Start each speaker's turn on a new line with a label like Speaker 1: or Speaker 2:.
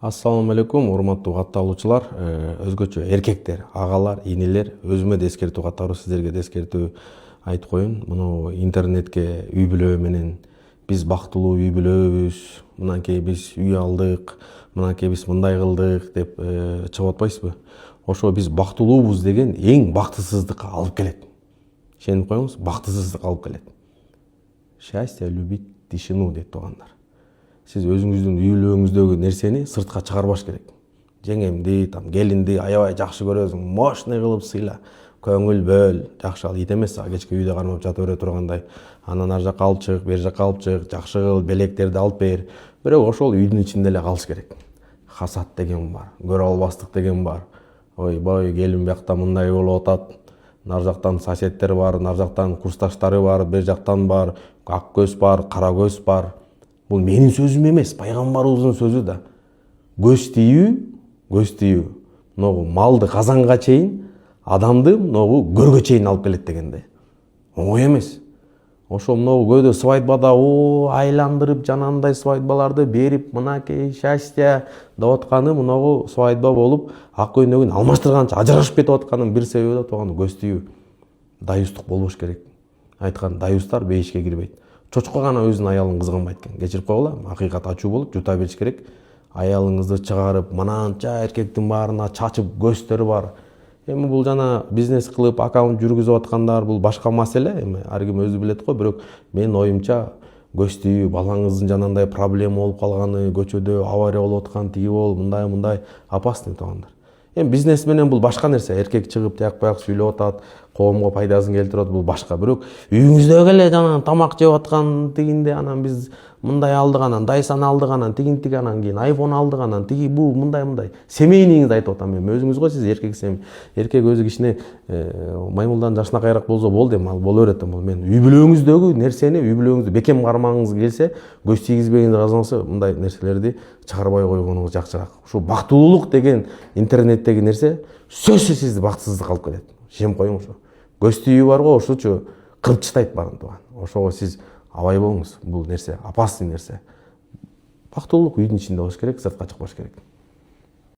Speaker 1: Ассаламу алейкум, урматтуу катталуучулар, өзгөчө эркектер, агалар, инелер, өзүмө да эскертүү катары сиздерге да эскертүү айтып коеюн. Муну интернетке үй бүлө менен биз бактылуу үй бүлөбүз, мынакей биз үй алдык, мынакей биз мындай кылдык деп чыгып атпайсызбы? Ошо биз бактылуубуз деген эң бактысыздыкка алып келет. Ишенип коюңуз, бактысыздыкка алып келет. Счастье любить тишину дейт туугандар. Сиз өзүңүздүн үй бүлөңүздөгү нерсени сыртка чыгарбаш керек. Жеңемди, келинди аябай жакшы көрөсүң, мощный кылып сыйла, көңүл бөл, жакшы ал ит эмес, кечке үйдө кармап жата бере тургандай. Анан ар жакка алып чык, бер жакка алып чык, жакшы кыл, белектерди алып бер. Бирок ошол үйдүн ичинде эле калыш керек. Хасат деген бар, көрө албастык деген бар. Ойбой, келин биякта мындай болуп атат. Нар жактан соседтер бар, нар жактан курсташтары бар, бер жактан бар, ак көз бар, кара көз бар. Бул менин сөзүм эмес, пайгамбарыбыздын сөзү да. Көз тиүү, могу малды казанга чейин, адамды могу көргө чейин алып келет дегенде. Оңой эмес. Ошо могу көөдө свадьбада айландырып жанандай свадьбаларды берип, мынакей счастье деп атканы могу свадьба болуп, ак көйнөгүн алмаштырганча ажырашып кетип атканын бир себеби да тууган көз тиүү. Даюстук болбош керек. Айткан даюстар бейишке кирбейт. Чочко гана өзүнүн аялын кызганбайт экен. Кечирип койгула, акыйкат ачуу болуп, жута бериш керек. Аялыңызды чыгарып, мынанча эркектин баарына чачып көздөр бар. Эми бул жана бизнес кылып, аккаунт жүргүзүп аткандар бул башка маселе. Эми ар ким өзү билет го, бирок менин оюмча көз тиүү, балаңыздын жанагындай проблема болуп калганы, көчөдө авария болуп аткан, тиги болуп, мындай опасный туугандар. Эми бизнес менен бул башка нерсе. Эркек чыгып тияк бияк сүйлөп атат, коомго пайдасын келтирип атат, бул башка. Бирок үйүңүздөгү эле жана тамак жеп аткан тигинде анан биз мындай алдык, анан Dyson алдык, анан тигинтиги, анан кийин iPhone алдык, анан тиги бул мындай. Семейнийиңизди айтып атам мен. Өзүңүз го сиз эркексиз. Эркек өзү кичине маймылдан жашына кайраак болсо болду, эми ал боло берет. Бул мен үй бүлөңүздөгү нерсени, үй бүлөңүздү бекем кармагыңыз келсе, көз тийгизбегиңиз казалса, мындай нерселерди чыгарбай койгонуңуз жакшыраак. Ушу бактылуулук деген интернеттеги нерсе сөзсүз сизди бактысыздыкка алып келет. Ишенип коюң ошо. Көз тиүү бар го, ошочу кырып таштайт баарын тууган. Ошого сиз абай болуңуз. Бул нерсе опасный нерсе. Бактылуулук үйдүн ичинде болуш керек, сыртка чыкпаш керек.